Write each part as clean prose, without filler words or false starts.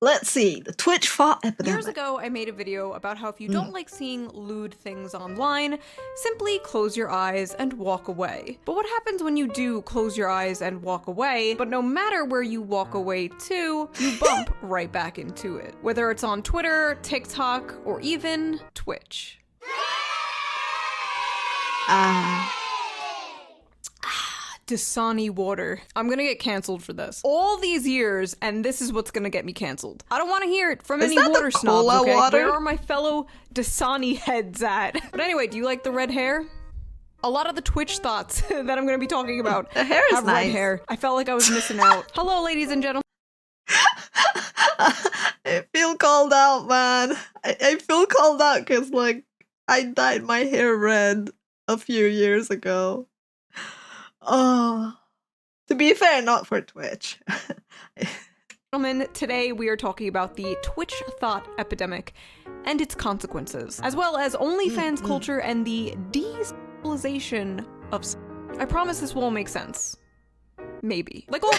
Let's see, the Twitch Th0t Epidemic. Years ago, I made a video about how if you don't like seeing lewd things online, simply close your eyes and walk away. But what happens when you do close your eyes and walk away, but no matter where you walk away to, you bump right back into it? Whether it's on Twitter, TikTok, or even Twitch. Dasani water. I'm gonna get canceled for this. All these years, and this is what's gonna get me canceled. I don't want to hear it from any water snobs, okay? Water? Where are my fellow Dasani heads at? But anyway, do you like the red hair? A lot of the Twitch thoughts that I'm gonna be talking about the hair is have nice. red hair. I felt like I was missing out. Hello, ladies and gentlemen. I feel called out, man. I feel called out because, like, I dyed my hair red a few years ago. Oh, to be fair, not for Twitch. Gentlemen, today we are talking about the Twitch Th0t Epidemic and its consequences, as well as OnlyFans culture and the de-civilization of I promise this will make sense. Maybe. Like, well,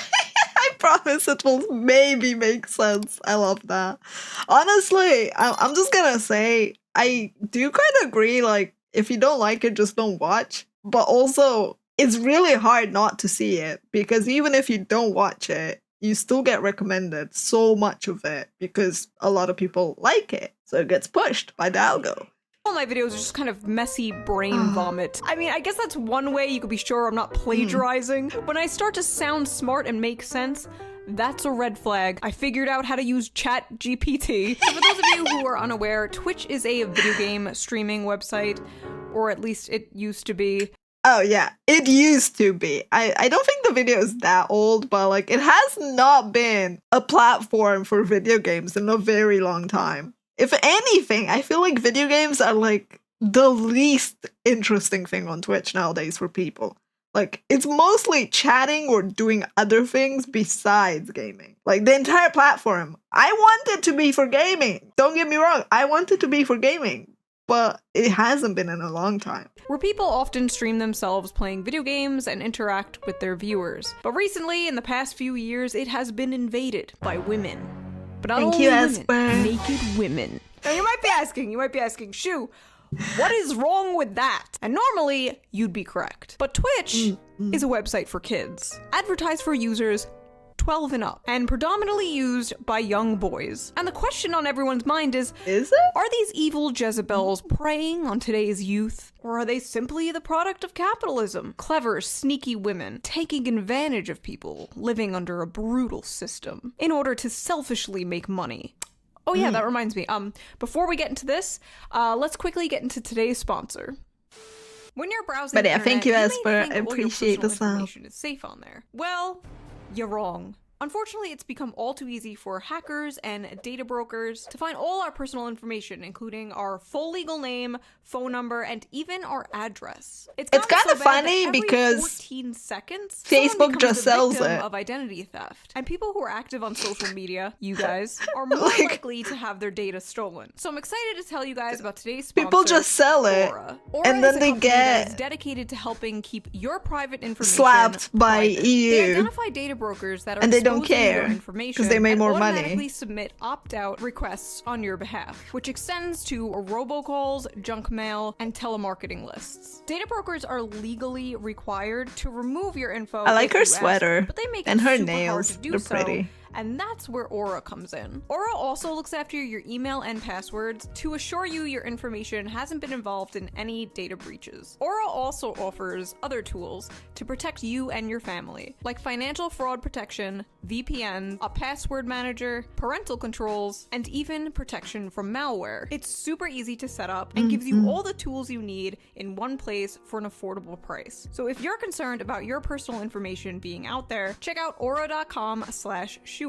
I promise it will maybe make sense. I love that. Honestly, I'm just gonna say, I do kind of agree, like, if you don't like it, just don't watch. But also, it's really hard not to see it, because even if you don't watch it, you still get recommended so much of it because a lot of people like it. So it gets pushed by the algo. all my videos are just kind of messy brain vomit. I mean, I guess that's one way you could be sure I'm not plagiarizing. When I start to sound smart and make sense, that's a red flag. I figured out how to use ChatGPT. So for those of you who are unaware, Twitch is a video game streaming website, or at least it used to be. Oh yeah, it used to be. I don't think the video is that old, but like it has not been a platform for video games in a very long time. If anything, I feel like video games are like the least interesting thing on Twitch nowadays for people. Like, it's mostly chatting or doing other things besides gaming. Like, the entire platform, I want it to be for gaming. Don't get me wrong, I want it to be for gaming. But it hasn't been in a long time. Where people often stream themselves playing video games and interact with their viewers. But recently, in the past few years, it has been invaded by women. But not only women, naked women. Now you might be asking, Shoe, what is wrong with that? And normally, you'd be correct. But Twitch is a website for kids. Advertised for users 12 and up, and predominantly used by young boys. And the question on everyone's mind is it? Are these evil Jezebels preying on today's youth? Or are they simply the product of capitalism? Clever, sneaky women taking advantage of people living under a brutal system in order to selfishly make money. Oh yeah, that reminds me. Before we get into this, let's quickly get into today's sponsor. When you're browsing but the yeah, internet, thank you, Esper. I all your appreciate the personal sound. information is safe on there. Well, you're wrong. Unfortunately, it's become all too easy for hackers and data brokers to find all our personal information, including our full legal name, phone number, and even our address. It's kind of funny because 14 seconds, Facebook just sells it of identity theft, and people who are active on social media, you guys, are more likely to have their data stolen. So I'm excited to tell you guys about today's sponsor. People just sell it, Aura and then they get dedicated to helping keep your private information slapped by private. EU. They identify data brokers that are And they don't exposing your care, information 'cause they made more and money. automatically submit opt-out requests on your behalf, which extends to robocalls, junk mail, and telemarketing lists. Data brokers are legally required to remove your info. I like her if you ask, sweater but they make and it her super hard nails. to do They're so. pretty. And that's where Aura comes in. Aura also looks after your email and passwords to assure you your information hasn't been involved in any data breaches. Aura also offers other tools to protect you and your family, like financial fraud protection, VPN, a password manager, parental controls, and even protection from malware. It's super easy to set up and gives you all the tools you need in one place for an affordable price. So if you're concerned about your personal information being out there, check out aura.com/Shoe0nHead,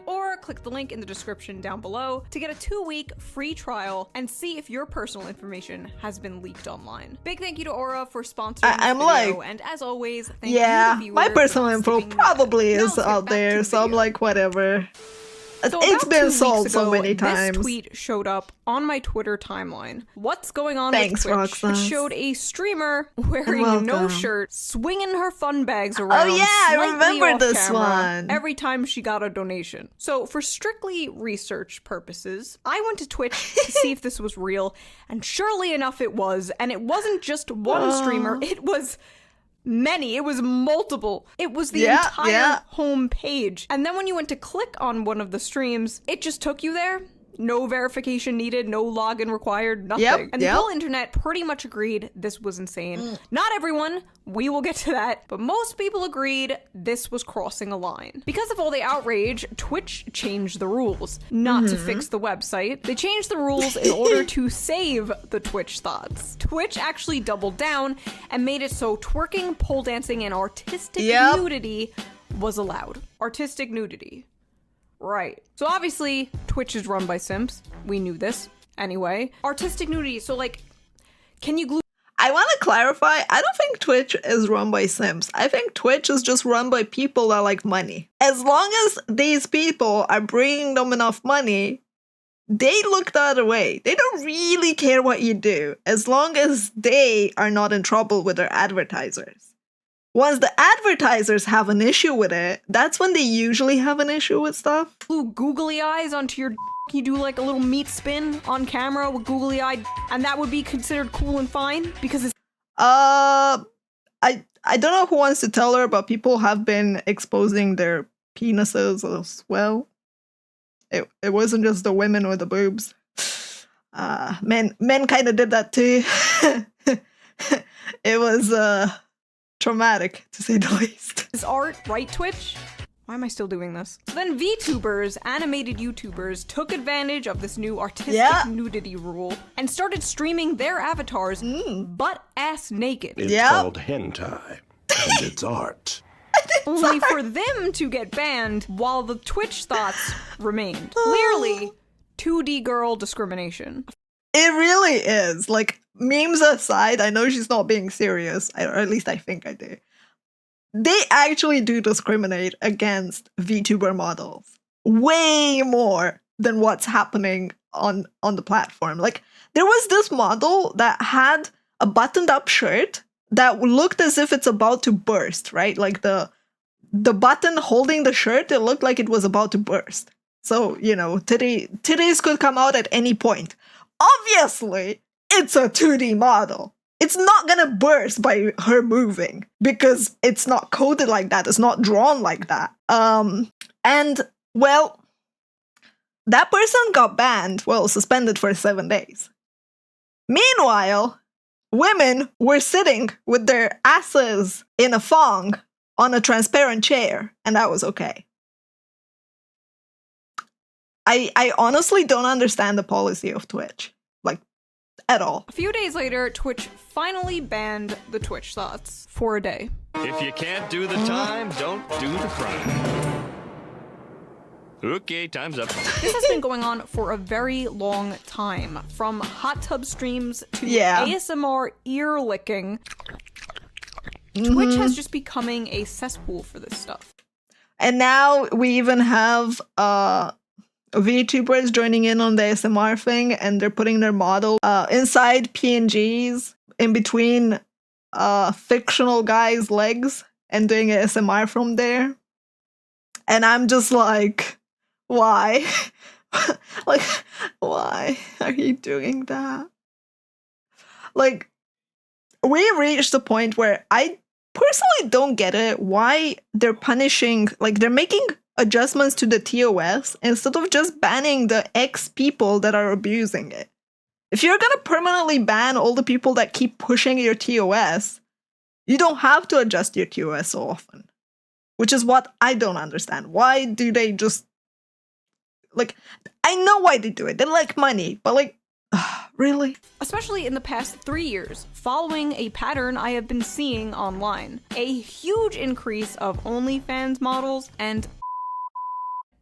or click the link in the description down below to get a 2-week free trial and see if your personal information has been leaked online. Big thank you to Aura for sponsoring this video, and as always, thank you to the viewers my personal for info sticking with probably it. Now is let's get out back to there, the so I'm video. like, whatever. So It's about been 2 sold weeks so ago, many times. This tweet showed up on my Twitter timeline. What's going on Thanks, with Twitch? Roxanne. It showed a streamer wearing welcome. no shirt, swinging her fun bags around. Oh yeah, I slightly remember off this camera one. every time she got a donation. So for strictly research purposes, I went to Twitch to see if this was real, and surely enough it was. And it wasn't just one streamer, it was many. It was multiple. It was the entire home page. And then when you went to click on one of the streams, it just took you there. No verification needed, no login required, nothing. And the whole internet pretty much agreed this was insane. Not everyone, we will get to that, but most people agreed this was crossing a line. Because of all the outrage, Twitch changed the rules. Not to fix the website. They changed the rules in order to save the Twitch thoughts. Twitch actually doubled down and made it so twerking, pole dancing, and artistic nudity was allowed. Artistic nudity. Right. So obviously, Twitch is run by simps. We knew this. Anyway. Artistic nudity. So, like, can you glue... I want to clarify, I don't think Twitch is run by simps. I think Twitch is just run by people that like money. As long as these people are bringing them enough money, they look the other way. They don't really care what you do, as long as they are not in trouble with their advertisers. Once the advertisers have an issue with it, that's when they usually have an issue with stuff. Glue googly eyes onto your you do like a little meat spin on camera with googly eye, and that would be considered cool and fine because it's... I don't know who wants to tell her, but people have been exposing their penises as well. It wasn't just the women with the boobs. Men kind of did that too. It was traumatic, to say the least. Is art, right, Twitch? Why am I still doing this? So then VTubers, animated YouTubers, took advantage of this new artistic nudity rule and started streaming their avatars butt-ass naked. It's called hentai, and it's art. Only for them to get banned while the Twitch thoughts remained. Clearly, 2D girl discrimination. It really is. Like, memes aside, I know she's not being serious, or at least I think I do. They actually do discriminate against VTuber models way more than what's happening on the platform. Like, there was this model that had a buttoned up shirt that looked as if it's about to burst, right? Like the button holding the shirt, it looked like it was about to burst. So, you know, titties could come out at any point. Obviously, it's a 2D model. It's not gonna burst by her moving because it's not coded like that. It's not drawn like that. And, well, that person got banned, well, suspended for 7 days. Meanwhile, women were sitting with their asses in a thong on a transparent chair, and that was okay. I honestly don't understand the policy of Twitch. Like, at all. A few days later, Twitch finally banned the Twitch thoughts for a day. If you can't do the time, don't do the crime. Okay, time's up. This has been going on for a very long time. From hot tub streams to ASMR ear licking. Twitch has just becoming a cesspool for this stuff. And now we even have VTubers joining in on the ASMR thing, and they're putting their model inside PNGs in between fictional guys' legs and doing ASMR from there. And I'm just like, why? Like, why are you doing that? Like, we reached the point where I personally don't get it why they're punishing, like, they're making adjustments to the TOS instead of just banning the X people that are abusing it. If you're gonna permanently ban all the people that keep pushing your TOS, you don't have to adjust your TOS so often. Which is what I don't understand. Why do they just... Like, I know why they do it. They like money, but like, really? Especially in the past 3 years, following a pattern I have been seeing online. A huge increase of OnlyFans models and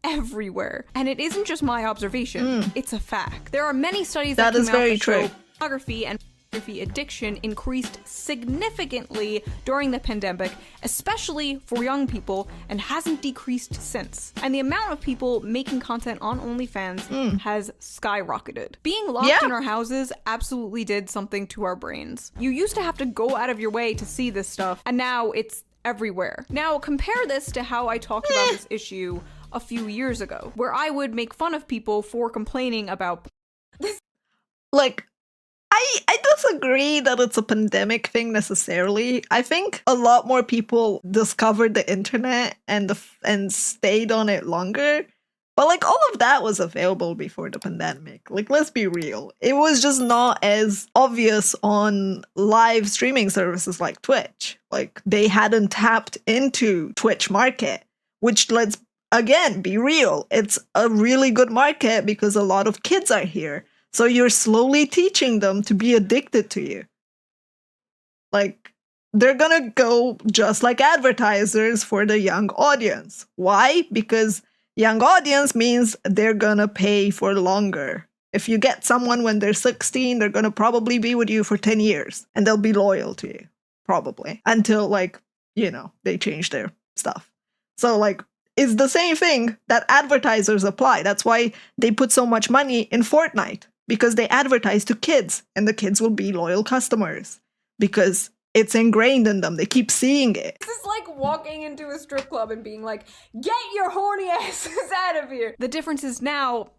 everywhere. And it isn't just my observation, it's a fact. There are many studies that is came out very that show true. pornography and pornography addiction increased significantly during the pandemic, especially for young people, and hasn't decreased since. And the amount of people making content on OnlyFans has skyrocketed. Being locked in our houses absolutely did something to our brains. You used to have to go out of your way to see this stuff, and now it's everywhere. Now, compare this to how I talked about this issue a few years ago, where I would make fun of people for complaining about this. Like, I disagree that it's a pandemic thing necessarily. I think a lot more people discovered the internet and stayed on it longer. But like all of that was available before the pandemic. Like, let's be real. It was just not as obvious on live streaming services like Twitch. Like, they hadn't tapped into Twitch market, which, let's again be real. It's a really good market because a lot of kids are here. So you're slowly teaching them to be addicted to you. Like, they're gonna go just like advertisers for the young audience. Why? Because young audience means they're gonna pay for longer. If you get someone when they're 16, they're gonna probably be with you for 10 years. And they'll be loyal to you. Probably. Until, like, you know, they change their stuff. So, like, it's the same thing that advertisers apply. That's why they put so much money in Fortnite. Because they advertise to kids, and the kids will be loyal customers. Because it's ingrained in them. They keep seeing it. This is like walking into a strip club and being like, get your horny asses out of here. The difference is now,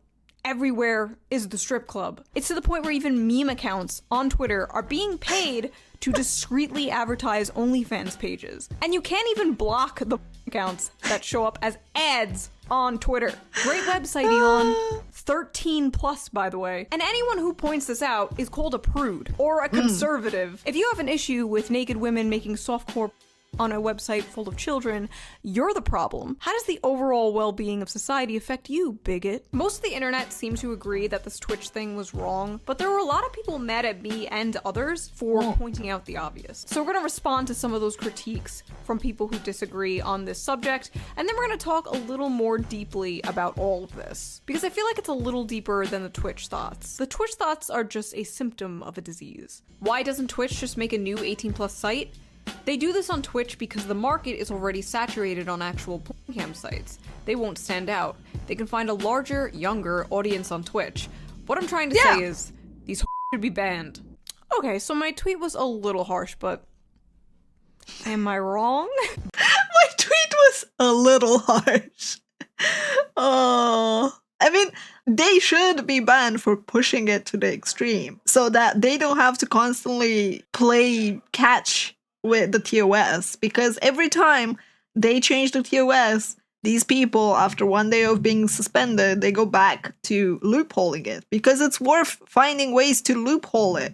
everywhere is the strip club. It's to the point where even meme accounts on Twitter are being paid to discreetly advertise OnlyFans pages. And you can't even block the accounts that show up as ads on Twitter. Great website, Elon. 13 plus, by the way. And anyone who points this out is called a prude or a conservative. If you have an issue with naked women making softcore on a website full of children, you're the problem. How does the overall well-being of society affect you, bigot? Most of the internet seems to agree that this Twitch thing was wrong, but there were a lot of people mad at me and others for pointing out the obvious. So we're gonna respond to some of those critiques from people who disagree on this subject, and then we're gonna talk a little more deeply about all of this, because I feel like it's a little deeper than the Twitch thoughts. The Twitch thoughts are just a symptom of a disease. Why doesn't Twitch just make a new 18 plus site? They do this on Twitch because the market is already saturated on actual porn cam sites. They won't stand out. They can find a larger, younger audience on Twitch. What I'm trying to say is, these should be banned. Okay, so my tweet was a little harsh, but am I wrong? My tweet was a little harsh. Oh. I mean, they should be banned for pushing it to the extreme so that they don't have to constantly play catch with the TOS, because every time they change the TOS, these people, after one day of being suspended, they go back to loopholing it, because it's worth finding ways to loophole it,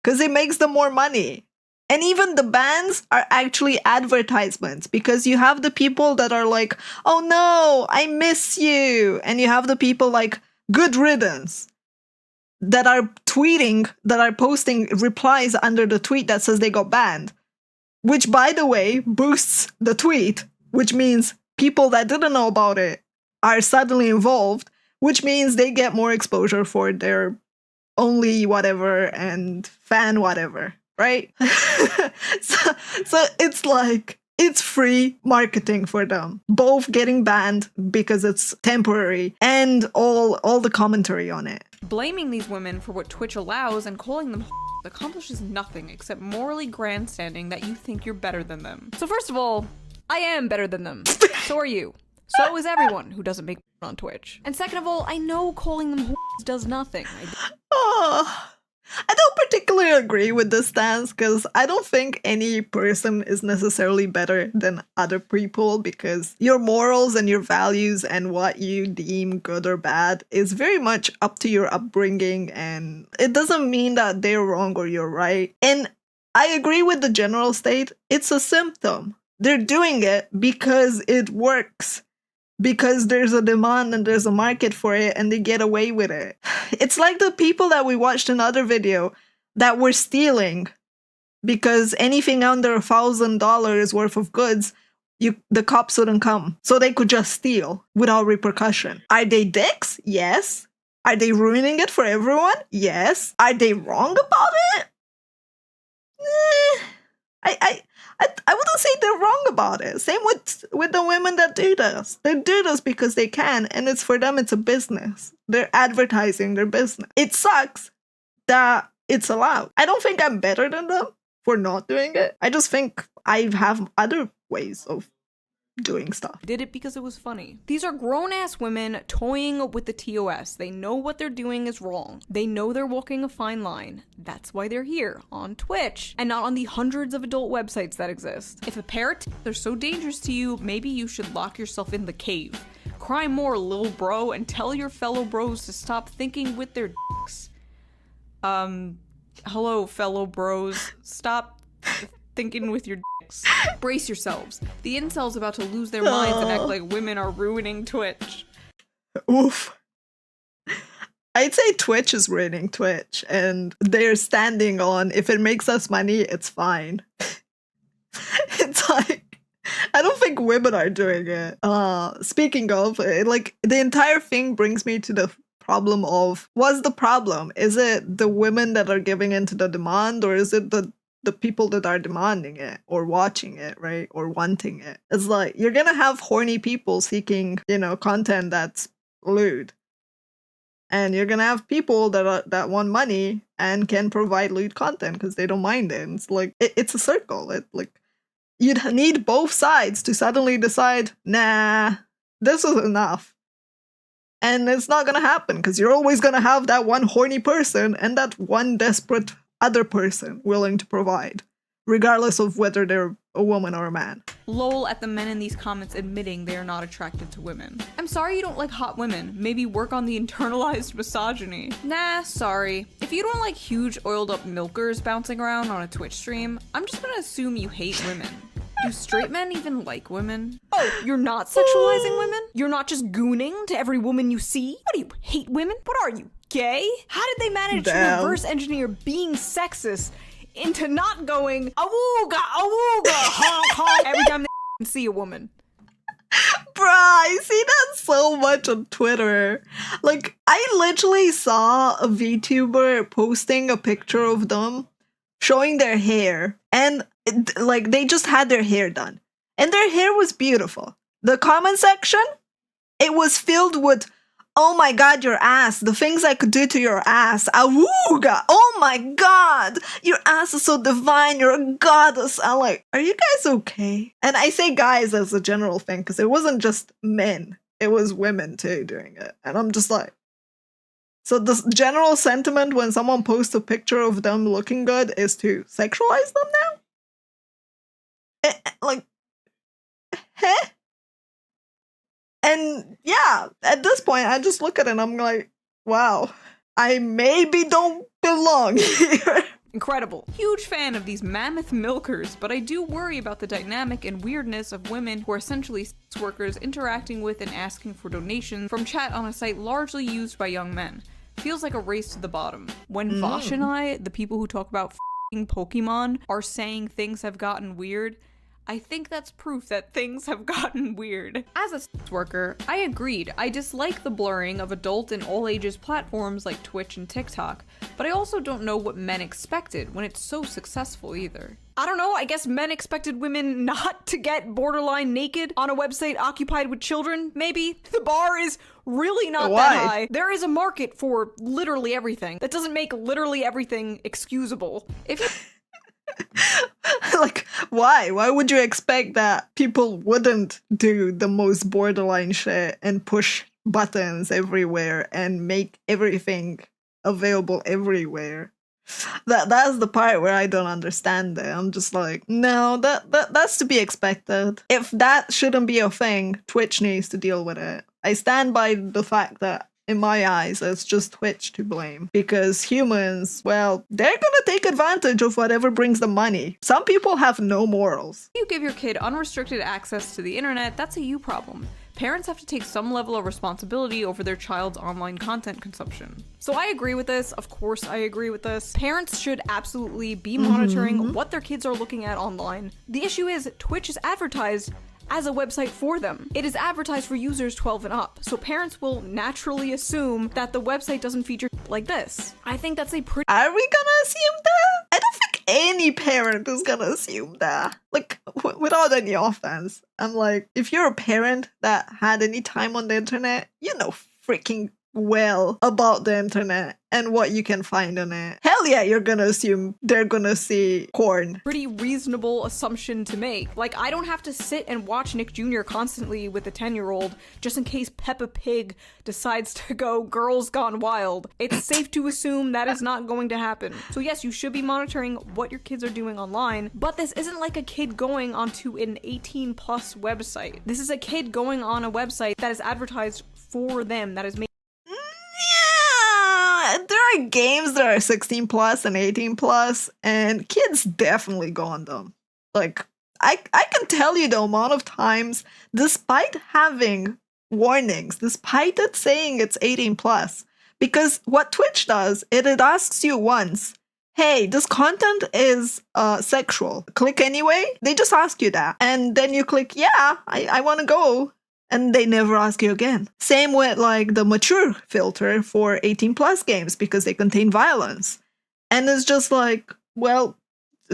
because it makes them more money. And even the bans are actually advertisements, because you have the people that are like, oh no, I miss you, and you have the people like, good riddance, that are tweeting, that are posting replies under the tweet that says they got banned. Which, by the way, boosts the tweet, which means people that didn't know about it are suddenly involved, which means they get more exposure for their only whatever and fan whatever, right? so it's like, it's free marketing for them. Both getting banned because it's temporary and all the commentary on it. Blaming these women for what Twitch allows and calling them accomplishes nothing except morally grandstanding that you think you're better than them. So first of all, I am better than them. So are you. So is everyone who doesn't make on Twitch. And second of all, I know calling them does nothing. I don't particularly agree with this stance, because I don't think any person is necessarily better than other people, because your morals and your values and what you deem good or bad is very much up to your upbringing, and it doesn't mean that they're wrong or you're right. And I agree with the general state. It's a symptom. They're doing it because it works. Because there's a demand and there's a market for it, and they get away with it. It's like the people that we watched in another video that were stealing, because anything under $1,000 worth of goods, the cops wouldn't come. So they could just steal without repercussion. Are they dicks? Yes. Are they ruining it for everyone? Yes. Are they wrong about it? I wouldn't say they're wrong about it. Same with the women that do this. They do this because they can, and it's for them, it's a business. They're advertising their business. It sucks that it's allowed. I don't think I'm better than them for not doing it. I just think I have other ways of doing stuff. Did it because it was funny. These are grown-ass women toying with the TOS. They know what they're doing is wrong. They know they're walking a fine line. That's why they're here, on Twitch, and not on the hundreds of adult websites that exist. If a pair of are so dangerous to you, maybe you should lock yourself in the cave. Cry more, lil bro, and tell your fellow bros to stop thinking with their dicks. Hello, fellow bros. Stop thinking with your dicks. Brace yourselves. The incels about to lose their minds and act like women are ruining Twitch. Oof. I'd say Twitch is ruining Twitch, and they're standing on, if it makes us money, it's fine. It's like, I don't think women are doing it. Speaking of, like, the entire thing brings me to the problem of, what's the problem? Is it the women that are giving into the demand, or is it the people that are demanding it or watching it, right? Or wanting it? It's like, you're gonna have horny people seeking, content that's lewd. And you're gonna have people that want money and can provide lewd content because they don't mind it. And it's like, it's a circle. You'd need both sides to suddenly decide, nah, this is enough. And it's not gonna happen because you're always gonna have that one horny person and that one desperate other person willing to provide, regardless of whether they're a woman or a man. Lol at the men in these comments admitting they are not attracted to women. I'm sorry you don't like hot women. Maybe work on the internalized misogyny. Nah, sorry. If you don't like huge oiled up milkers bouncing around on a Twitch stream, I'm just gonna assume you hate women. Do straight men even like women? Oh, you're not sexualizing women? You're not just gooning to every woman you see? What do you, hate women? What are you, gay? How did they manage to reverse engineer being sexist into not going awooga, awooga, honk, honk every time they see a woman? Bruh, I see that so much on Twitter. Like, I literally saw a VTuber posting a picture of them showing their hair, and they just had their hair done. And their hair was beautiful. The comment section, it was filled with, oh my god, your ass, the things I could do to your ass, awooga, oh my god, your ass is so divine, you're a goddess. I'm like, are you guys okay? And I say guys as a general thing, because it wasn't just men, it was women too doing it. And I'm just like, so the general sentiment when someone posts a picture of them looking good is to sexualize them now? Heh? And yeah, at this point, I just look at it and I'm like, wow, I maybe don't belong here. Incredible. Huge fan of these mammoth milkers, but I do worry about the dynamic and weirdness of women who are essentially sex workers interacting with and asking for donations from chat on a site largely used by young men. Feels like a race to the bottom. When Vosh and I, the people who talk about f***ing Pokemon, are saying things have gotten weird, I think that's proof that things have gotten weird. As a sex worker, I agreed. I dislike the blurring of adult and all ages platforms like Twitch and TikTok, but I also don't know what men expected when it's so successful either. I don't know, I guess men expected women not to get borderline naked on a website occupied with children, maybe? The bar is really not that high. There is a market for literally everything. That doesn't make literally everything excusable. If you like, why? Why would you expect that people wouldn't do the most borderline shit and push buttons everywhere and make everything available everywhere? That's the part where I don't understand it. I'm just like, no, that's to be expected. If that shouldn't be a thing, Twitch needs to deal with it. I stand by the fact that in my eyes, it's just Twitch to blame. Because humans, well, they're gonna take advantage of whatever brings them money. Some people have no morals. If you give your kid unrestricted access to the internet, that's a you problem. Parents have to take some level of responsibility over their child's online content consumption. So I agree with this. Of course I agree with this. Parents should absolutely be monitoring what their kids are looking at online. The issue is Twitch is advertised as a website for them. It is advertised for users 12 and up, so parents will naturally assume that the website doesn't feature like this. I think that's a pretty— Are we gonna assume that? I don't think any parent is gonna assume that. Like, without any offense. I'm like, if you're a parent that had any time on the internet, you know freaking well about the internet and what you can find on it. Hell yeah, you're gonna assume they're gonna see corn. Pretty reasonable assumption to make. Like, I don't have to sit and watch Nick Jr. constantly with a 10-year-old just in case Peppa Pig decides to go Girls Gone Wild. It's safe to assume that is not going to happen. So yes, you should be monitoring what your kids are doing online, but this isn't like a kid going onto an 18+ website. This is a kid going on a website that is advertised for them, that is made. Yeah, there are games that are 16 plus and 18 plus, and kids definitely go on them. Like, I can tell you the amount of times, despite having warnings, despite it saying it's 18 plus, because what Twitch does, it asks you once, hey, this content is sexual. Click anyway. They just ask you that. And then you click, yeah, I want to go. And they never ask you again. Same with like the mature filter for 18 plus games because they contain violence. And it's just like, well,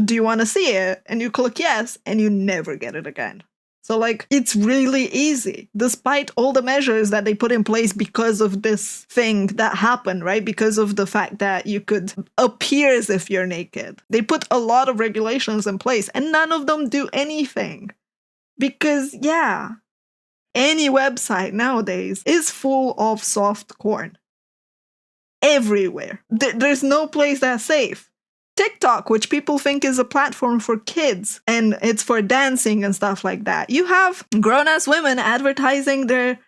do you want to see it? And you click yes, and you never get it again. So like, it's really easy, despite all the measures that they put in place because of this thing that happened, right? Because of the fact that you could appear as if you're naked. They put a lot of regulations in place and none of them do anything. Because yeah, any website nowadays is full of soft porn. Everywhere. There's no place that's safe. TikTok, which people think is a platform for kids and it's for dancing and stuff like that. You have grown-ass women advertising their,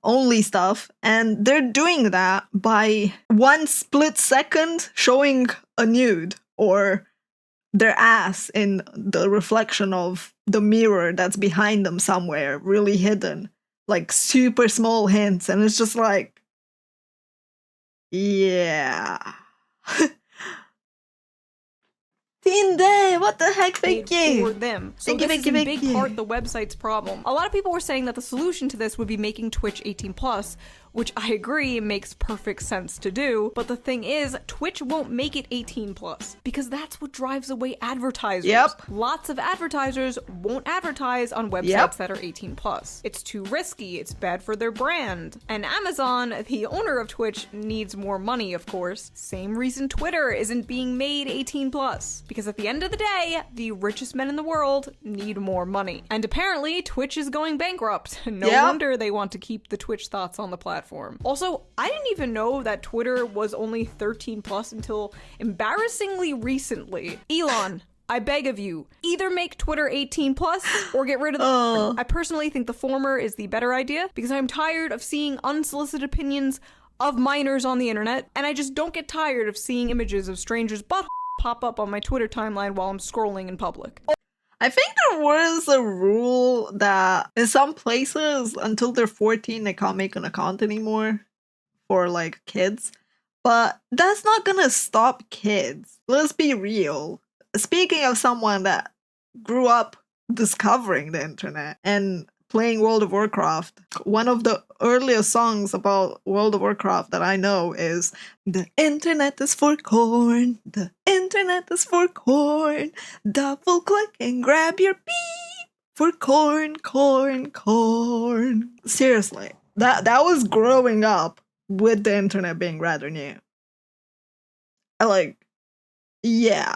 only stuff, and they're doing that by one split second showing a nude or their ass in the reflection of the mirror that's behind them somewhere, really hidden, like super small hints, and it's just like, yeah. Tinde, what the heck? Thank you. For them. So this is in big part the website's problem. A lot of people were saying that the solution to this would be making Twitch 18+, which I agree makes perfect sense to do, but the thing is, Twitch won't make it 18+, because that's what drives away advertisers. Yep. Lots of advertisers won't advertise on websites that are 18+. It's too risky, it's bad for their brand. And Amazon, the owner of Twitch, needs more money, of course. Same reason Twitter isn't being made 18+, because at the end of the day, the richest men in the world need more money. And apparently, Twitch is going bankrupt. No wonder they want to keep the Twitch thoughts on the platform. Also, I didn't even know that Twitter was only 13+ until embarrassingly recently. Elon, I beg of you, either make Twitter 18+ or get rid of the I personally think the former is the better idea because I'm tired of seeing unsolicited opinions of minors on the internet, and I just don't get tired of seeing images of strangers' butt pop up on my Twitter timeline while I'm scrolling in public. I think there was a rule that in some places, until they're 14, they can't make an account anymore for, like, kids. But that's not gonna stop kids. Let's be real. Speaking of someone that grew up discovering the internet and playing World of Warcraft, one of the earliest songs about World of Warcraft that I know is "The internet is for corn, the internet is for corn, double click and grab your beep for corn, corn, corn." Seriously, that was growing up with the internet being rather new. Like, yeah.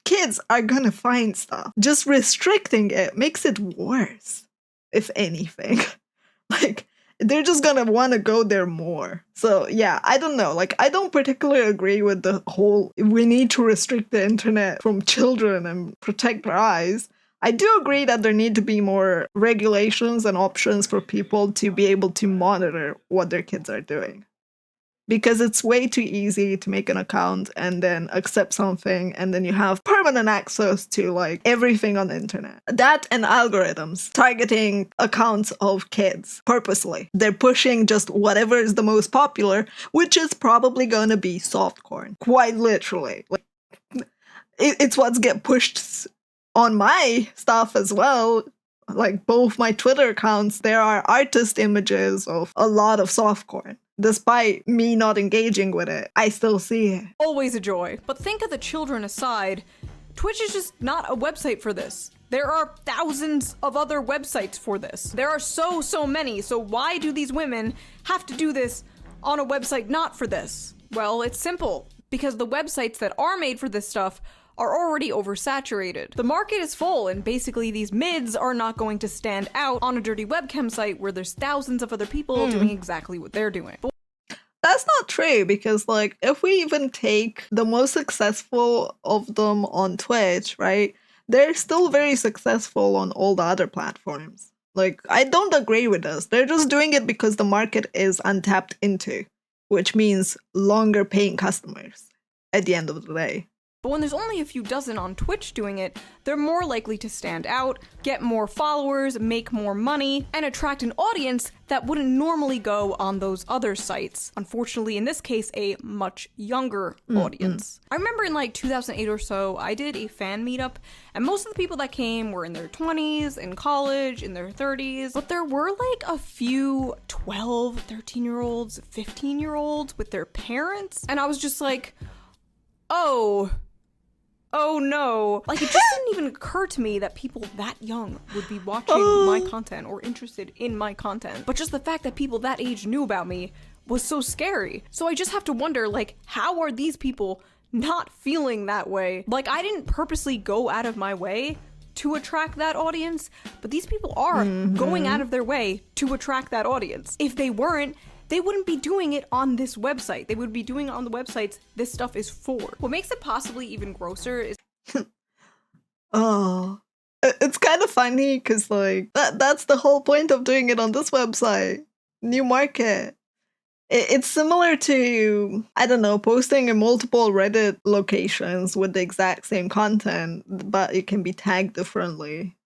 Kids are gonna find stuff. Just restricting it makes it worse, if anything. Like, they're just gonna want to go there more. So, yeah, I don't know. Like, I don't particularly agree with the whole we need to restrict the internet from children and protect their eyes. I do agree that there need to be more regulations and options for people to be able to monitor what their kids are doing. Because it's way too easy to make an account and then accept something and then you have permanent access to like everything on the internet. That and algorithms targeting accounts of kids purposely. They're pushing just whatever is the most popular, which is probably going to be softcore. Quite literally. Like, it's what's get pushed on my stuff as well. Like both my Twitter accounts, there are artist images of a lot of softcore. Despite me not engaging with it, I still see it. Always a joy. But think of the children aside, Twitch is just not a website for this. There are thousands of other websites for this. There are so many, so why do these women have to do this on a website not for this? Well, it's simple. Because the websites that are made for this stuff are already oversaturated. The market is full, and basically these mids are not going to stand out on a dirty webcam site where there's thousands of other people doing exactly what they're doing. But that's not true, because like if we even take the most successful of them on Twitch, right? They're still very successful on all the other platforms. Like, I don't agree with this. They're just doing it because the market is untapped into, which means longer paying customers at the end of the day. But when there's only a few dozen on Twitch doing it, they're more likely to stand out, get more followers, make more money, and attract an audience that wouldn't normally go on those other sites. Unfortunately, in this case, a much younger audience. I remember in like 2008 or so, I did a fan meetup, and most of the people that came were in their 20s, in college, in their 30s, but there were like a few 12, 13-year-olds, 15-year-olds with their parents, and I was just like, oh no. Like, it just didn't even occur to me that people that young would be watching my content or interested in my content. But just the fact that people that age knew about me was so scary. So I just have to wonder, like, how are these people not feeling that way? Like, I didn't purposely go out of my way to attract that audience, but these people are going out of their way to attract that audience. If they weren't, they wouldn't be doing it on this website. They would be doing it on the websites this stuff is for. What makes it possibly even grosser is it's kind of funny because like that's the whole point of doing it on this website. New market. It's similar to, I don't know, posting in multiple Reddit locations with the exact same content, but it can be tagged differently.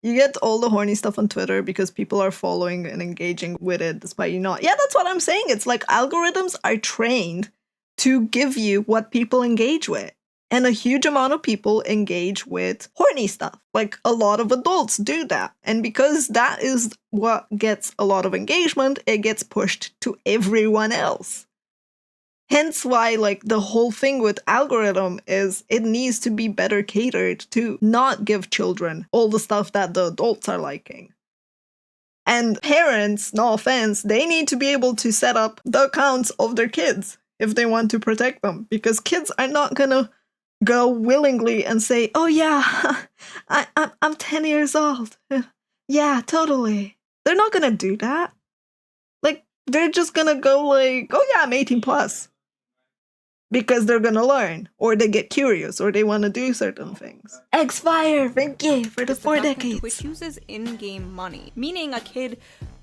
You get all the horny stuff on Twitter because people are following and engaging with it despite you not. Yeah, that's what I'm saying. It's like algorithms are trained to give you what people engage with. And a huge amount of people engage with horny stuff. Like, a lot of adults do that. And because that is what gets a lot of engagement, it gets pushed to everyone else. Hence why, like, the whole thing with algorithm is it needs to be better catered to not give children all the stuff that the adults are liking. And parents, no offense, they need to be able to set up the accounts of their kids if they want to protect them. Because kids are not gonna go willingly and say, oh yeah, I'm 10 years old. Yeah, totally. They're not gonna do that. Like, they're just gonna go like, oh yeah, I'm 18 plus. Because they're gonna learn, or they get curious, or they want to do certain things. X-Fire, thank you for the 4 decades. Twitch uses in-game money, meaning a kid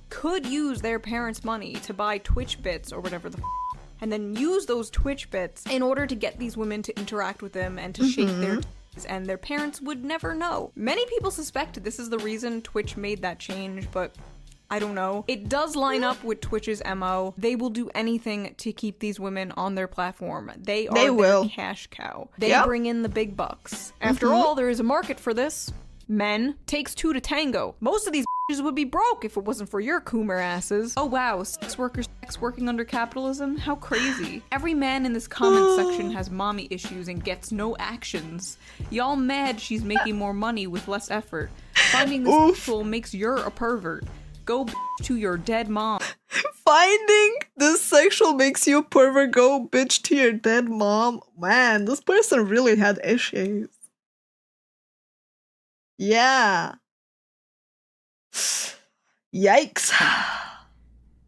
could use their parents' money to buy Twitch bits or whatever the and then use those Twitch bits in order to get these women to interact with them and to shake their and their parents would never know. Many people suspect this is the reason Twitch made that change, but I don't know. It does line up with Twitch's MO. They will do anything to keep these women on their platform. They are their cash cow. They bring in the big bucks. After all, there is a market for this. Men, takes two to tango. Most of these bitches would be broke if it wasn't for your coomer asses. Oh wow, sex workers working under capitalism? How crazy. Every man in this comment section has mommy issues and gets no actions. Y'all mad she's making more money with less effort. Finding this sexual makes you're a pervert. Go to your dead mom. Finding this sexual makes you a pervert. Go bitch to your dead mom. Man, this person really had issues. Yeah. Yikes.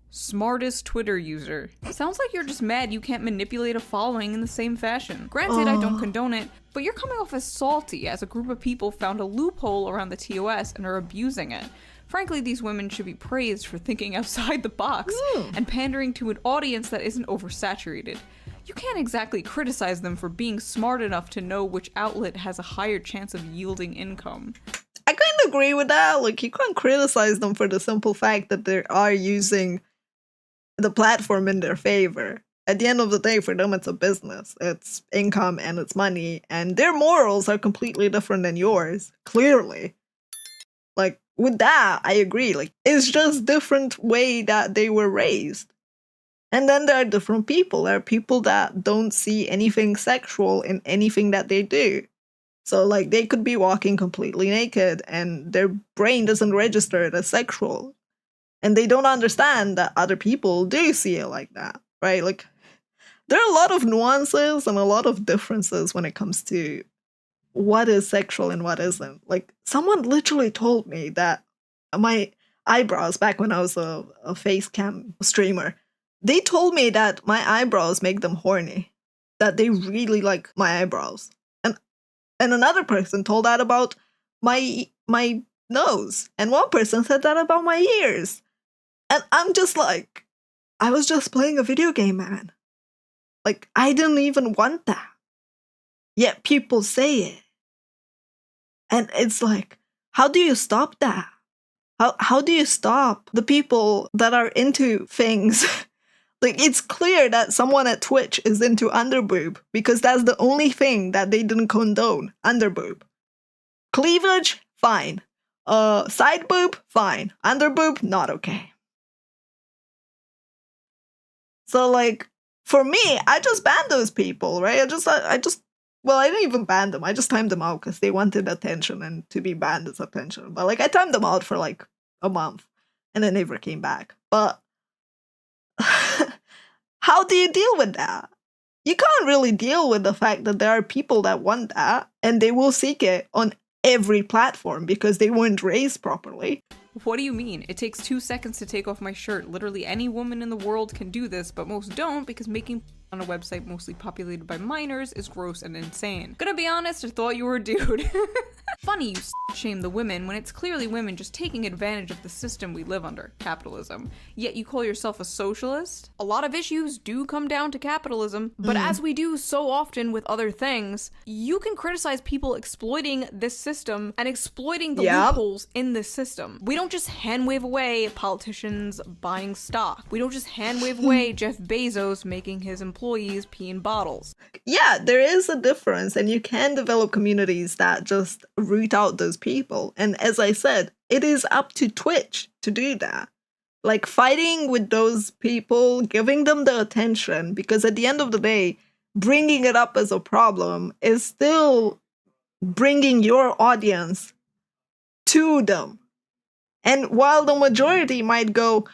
Smartest Twitter user. Sounds like you're just mad you can't manipulate a following in the same fashion. Granted, I don't condone it, but you're coming off as salty as a group of people found a loophole around the TOS and are abusing it. Frankly, these women should be praised for thinking outside the box and pandering to an audience that isn't oversaturated. You can't exactly criticize them for being smart enough to know which outlet has a higher chance of yielding income. I kind of agree with that. Like, you can't criticize them for the simple fact that they are using the platform in their favor. At the end of the day, for them, it's a business. It's income and it's money. And their morals are completely different than yours. Clearly. Like, with that, I agree. Like, it's just different way that they were raised. And then there are different people. There are people that don't see anything sexual in anything that they do. So, like, they could be walking completely naked and their brain doesn't register it as sexual. And they don't understand that other people do see it like that, right? Like, there are a lot of nuances and a lot of differences when it comes to what is sexual and what isn't. Like, someone literally told me that my eyebrows, back when I was a face cam streamer, they told me that my eyebrows make them horny, that they really like my eyebrows. And another person told that about my nose. And one person said that about my ears. And I'm just like, I was just playing a video game, man. Like, I didn't even want that. Yet people say it. And it's like, how do you stop that? How do you stop the people that are into things? Like, it's clear that someone at Twitch is into underboob because that's the only thing that they didn't condone. Underboob. Cleavage, fine. Side boob, fine. Underboob, not okay. So, like, for me, I just banned those people, right? Well, I didn't even ban them. I just timed them out because they wanted attention, and to be banned is attention. But, like, I timed them out for, like, a month, and they never came back. But how do you deal with that? You can't really deal with the fact that there are people that want that, and they will seek it on every platform because they weren't raised properly. What do you mean? It takes 2 seconds to take off my shirt. Literally any woman in the world can do this, but most don't because making on a website mostly populated by minors is gross and insane. Gonna be honest, I thought you were a dude. Funny you shame the women when it's clearly women just taking advantage of the system we live under, capitalism. Yet you call yourself a socialist? A lot of issues do come down to capitalism, but as we do so often with other things, you can criticize people exploiting this system and exploiting the loopholes in this system. We don't just hand wave away politicians buying stock. We don't just hand wave away Jeff Bezos making his employees pee in bottles. Yeah, there is a difference, and you can develop communities that just root out those people. And as I said, it is up to Twitch to do that. Like, fighting with those people, giving them the attention, because at the end of the day, bringing it up as a problem is still bringing your audience to them. And while the majority might go,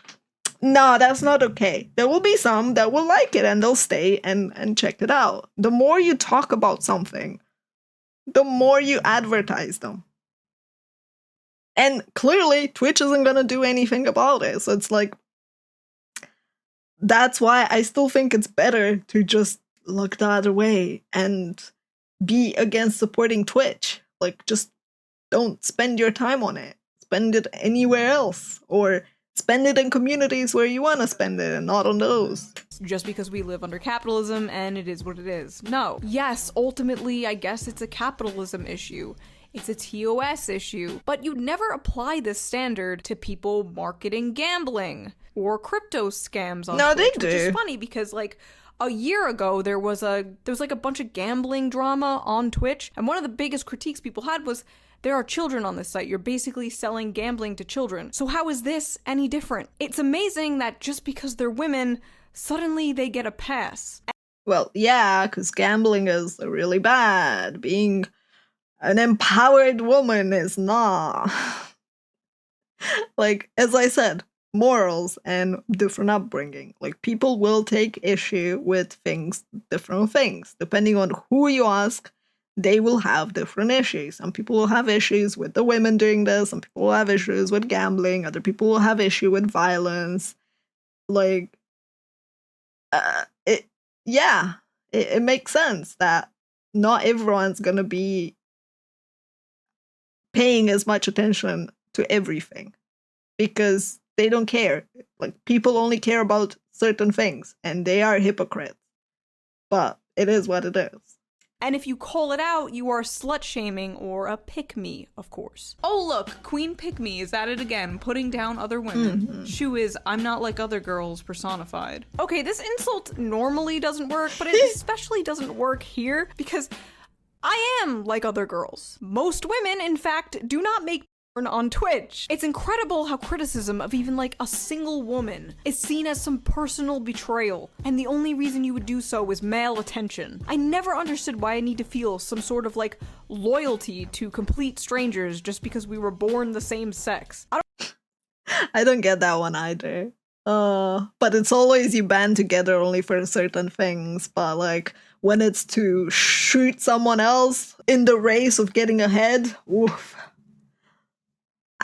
no, that's not okay, there will be some that will like it and they'll stay and check it out. The more you talk about something, the more you advertise them. And clearly, Twitch isn't going to do anything about it. So it's like, that's why I still think it's better to just look the other way and be against supporting Twitch. Like, just don't spend your time on it. Spend it anywhere else. Or spend it in communities where you want to spend it and not on those. Just because we live under capitalism and it is what it is. No. Yes, ultimately, I guess it's a capitalism issue. It's a TOS issue. But you'd never apply this standard to people marketing gambling or crypto scams on Twitch, they do. Which is funny because, like, a year ago, there was like a bunch of gambling drama on Twitch, and one of the biggest critiques people had was, there are children on this site. You're basically selling gambling to children. So how is this any different? It's amazing that just because they're women, suddenly they get a pass. Well, yeah, because gambling is really bad. Being an empowered woman is not. Like, as I said, morals and different upbringing. Like, people will take issue with different things. Depending on who you ask, they will have different issues. Some people will have issues with the women doing this. Some people will have issues with gambling. Other people will have issue with violence. Like, it makes sense that not everyone's going to be paying as much attention to everything because they don't care. Like, people only care about certain things, and they are hypocrites. But it is what it is. And if you call it out, you are slut-shaming or a pick-me, of course. Oh look, Queen Pick-me is at it again, putting down other women. Shoe is, I'm not like other girls personified. Okay, this insult normally doesn't work, but it especially doesn't work here because I am like other girls. Most women, in fact, do not make on Twitch. It's incredible how criticism of even like a single woman is seen as some personal betrayal, and the only reason you would do so is male attention. I never understood why I need to feel some sort of like loyalty to complete strangers just because we were born the same sex. I don't get that one either. But it's always you band together only for certain things, but like when it's to shoot someone else in the race of getting ahead, oof.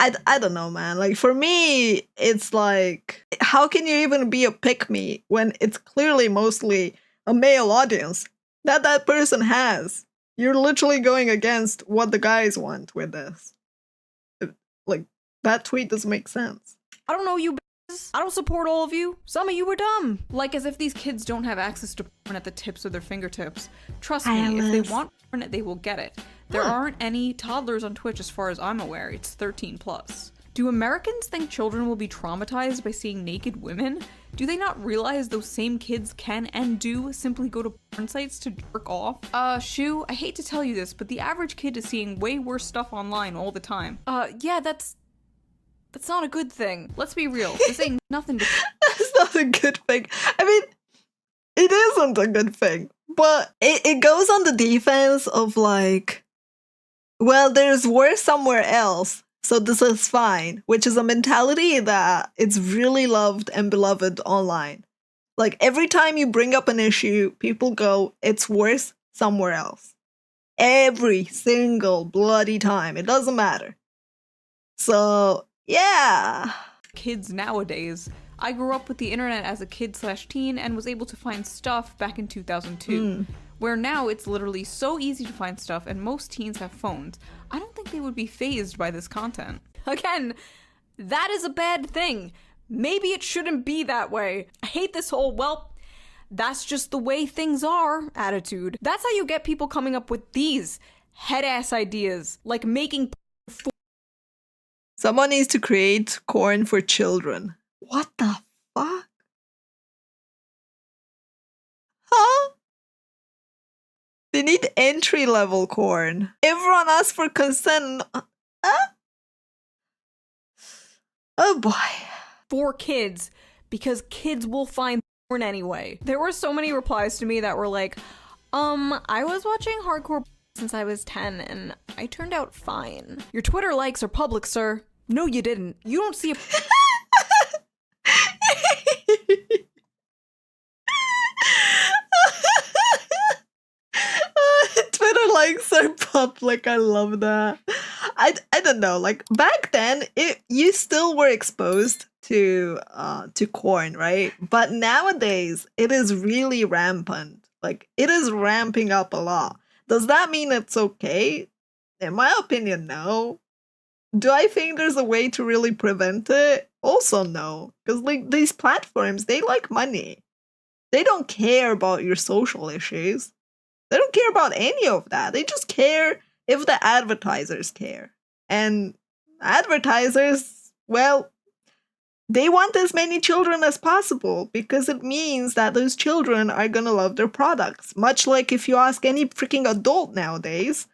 I don't know, man. Like, for me, it's like, how can you even be a pick-me when it's clearly mostly a male audience that person has? You're literally going against what the guys want with this. Like, that tweet doesn't make sense. I don't know you bitches. I don't support all of you. Some of you are dumb. Like as if these kids don't have access to porn at the tips of their fingertips. Trust me, if they want porn, they will get it. There aren't any toddlers on Twitch as far as I'm aware. It's 13 plus. Do Americans think children will be traumatized by seeing naked women? Do they not realize those same kids can and do simply go to porn sites to jerk off? Shoe, I hate to tell you this, but the average kid is seeing way worse stuff online all the time. Yeah, that's not a good thing. Let's be real. This ain't nothing to- That's not a good thing. I mean, it isn't a good thing. But it goes on the defense of like, well, there's worse somewhere else, so this is fine, which is a mentality that it's really loved and beloved online. Like, every time you bring up an issue, people go, it's worse somewhere else. Every single bloody time. It doesn't matter. So, yeah. Kids nowadays. I grew up with the internet as a kid/teen and was able to find stuff back in 2002. Where now it's literally so easy to find stuff and most teens have phones. I don't think they would be fazed by this content. Again, that is a bad thing. Maybe it shouldn't be that way. I hate this whole, well, that's just the way things are attitude. That's how you get people coming up with these head-ass ideas, like making Someone needs to create corn for children. What the fuck? Huh? They need entry-level corn. Everyone asks for consent. Oh boy. for kids, because kids will find porn anyway. There were so many replies to me that were like, I was watching hardcore since I was 10 and I turned out fine. Your Twitter likes are public, sir. No, you didn't. You don't see a Twitter likes are public. I love that. I don't know. Like back then, you still were exposed to corn, right? But nowadays, it is really rampant. Like it is ramping up a lot. Does that mean it's okay? In my opinion, no. Do I think there's a way to really prevent it? Also, no. Because like these platforms, they like money. They don't care about your social issues. They don't care about any of that. They just care if the advertisers care. And advertisers, well, they want as many children as possible because it means that those children are gonna love their products. Much like if you ask any freaking adult nowadays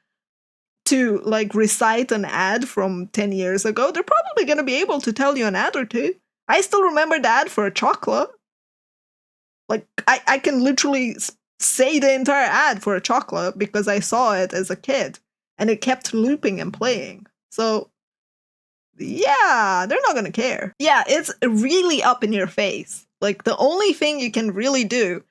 to like recite an ad from 10 years ago, they're probably gonna be able to tell you an ad or two. I still remember the ad for a chocolate. Like, I can literally say the entire ad for a chocolate because I saw it as a kid and it kept looping and playing. So, yeah, they're not gonna care. Yeah, it's really up in your face. Like, the only thing you can really do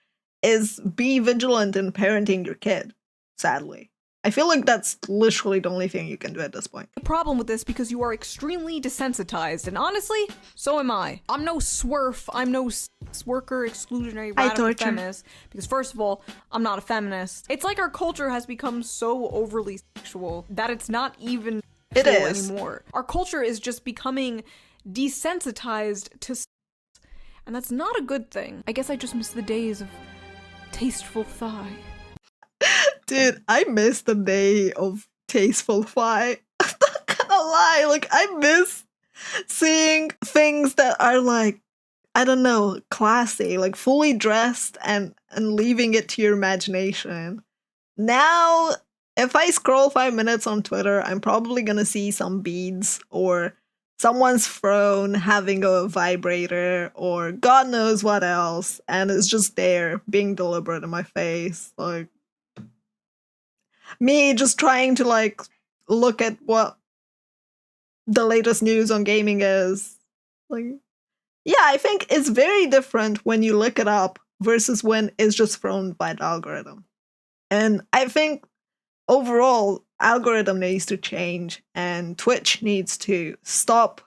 is be vigilant in parenting your kid, sadly. I feel like that's literally the only thing you can do at this point. problem with this because you are extremely desensitized, and honestly, so am I. I'm no swerf, I'm no sex worker, exclusionary, radical feminist, because first of all, I'm not a feminist. It's like our culture has become so overly sexual that it's not even sexual anymore. Our culture is just becoming desensitized to sex, and that's not a good thing. I guess I just miss the days of tasteful thigh. Dude, I miss the day of tasteful thigh. I'm not gonna lie, like I miss seeing things that are like, I don't know, classy, like fully dressed and leaving it to your imagination. Now if I scroll 5 minutes on Twitter, I'm probably gonna see some beads or someone's phone having a vibrator or God knows what else, and it's just there being deliberate in my face. Like me just trying to like look at what the latest news on gaming is. Like, yeah, I think it's very different when you look it up versus when it's just thrown by the algorithm. And I think overall, algorithm needs to change and Twitch needs to stop